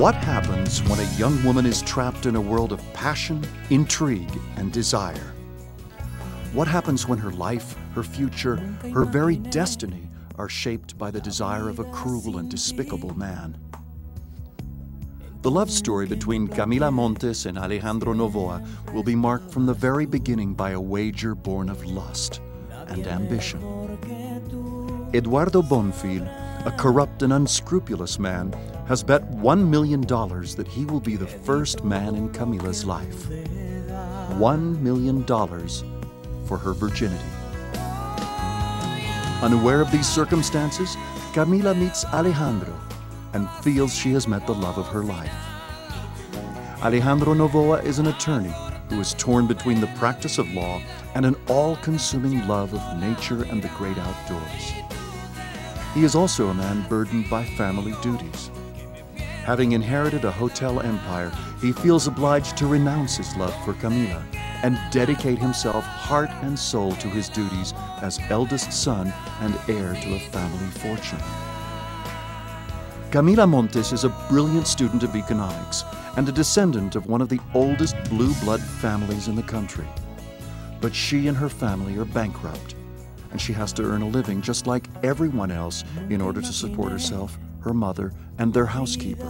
What happens when a young woman is trapped in a world of passion, intrigue, and desire? What happens when her life, her future, her very destiny are shaped by the desire of a cruel and despicable man? The love story between Camila Montes and Alejandro Novoa will be marked from the very beginning by a wager born of lust and ambition. Eduardo Bonfil, a corrupt and unscrupulous man, has bet $1 million that he will be the first man in Camila's life. $1 million for her virginity. Unaware of these circumstances, Camila meets Alejandro and feels she has met the love of her life. Alejandro Novoa is an attorney who is torn between the practice of law and an all-consuming love of nature and the great outdoors. He is also a man burdened by family duties. Having inherited a hotel empire, he feels obliged to renounce his love for Camila and dedicate himself heart and soul to his duties as eldest son and heir to a family fortune. Camila Montes is a brilliant student of economics and a descendant of one of the oldest blue blood families in the country. But she and her family are bankrupt, and she has to earn a living just like everyone else in order to support herself, her mother, and their housekeeper.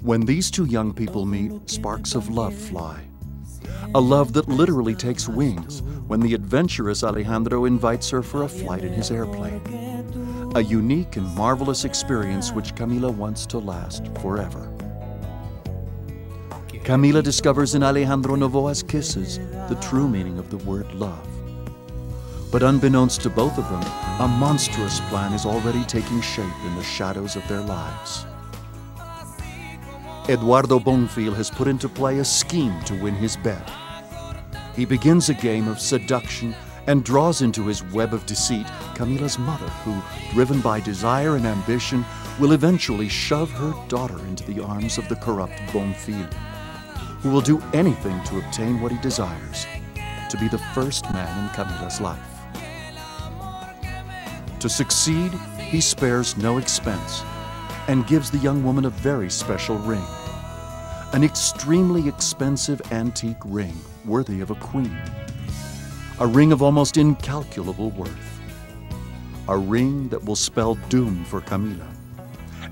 When these two young people meet, sparks of love fly. A love that literally takes wings when the adventurous Alejandro invites her for a flight in his airplane. A unique and marvelous experience which Camila wants to last forever. Camila discovers in Alejandro Novoa's kisses the true meaning of the word love. But unbeknownst to both of them, a monstrous plan is already taking shape in the shadows of their lives. Eduardo Bonfil has put into play a scheme to win his bet. He begins a game of seduction and draws into his web of deceit Camila's mother, who, driven by desire and ambition, will eventually shove her daughter into the arms of the corrupt Bonfil, who will do anything to obtain what he desires, to be the first man in Camila's life. To succeed, he spares no expense and gives the young woman a very special ring, an extremely expensive antique ring worthy of a queen, a ring of almost incalculable worth, a ring that will spell doom for Camila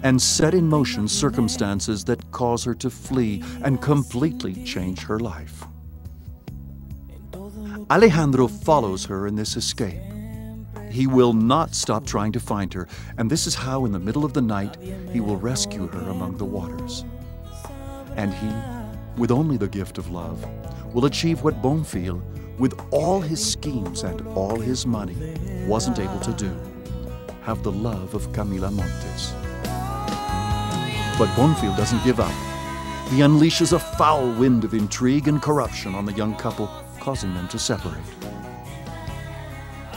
and set in motion circumstances that cause her to flee and completely change her life. Alejandro follows her in this escape. He will not stop trying to find her, and this is how, in the middle of the night, he will rescue her among the waters. And he, with only the gift of love, will achieve what Bonfil, with all his schemes and all his money, wasn't able to do: have the love of Camila Montes. But Bonfil doesn't give up. He unleashes a foul wind of intrigue and corruption on the young couple, causing them to separate.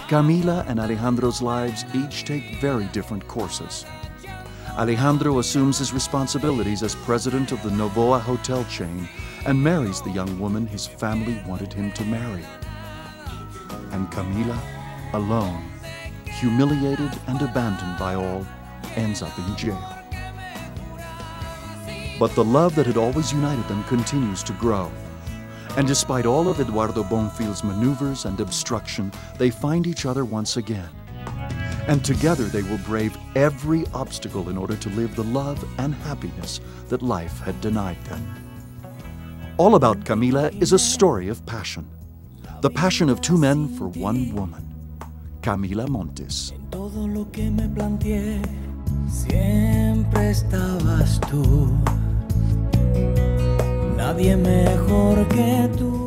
Camila and Alejandro's lives each take very different courses. Alejandro assumes his responsibilities as president of the Novoa hotel chain and marries the young woman his family wanted him to marry. And Camila, alone, humiliated and abandoned by all, ends up in jail. But the love that had always united them continues to grow. And despite all of Eduardo Bonfil's maneuvers and obstruction, they find each other once again. And together they will brave every obstacle in order to live the love and happiness that life had denied them. All About Camila is a story of passion. The passion of two men for one woman. Camila Montes. Todo lo que me planteé, siempre estabas tú. Nadie mejor que tú.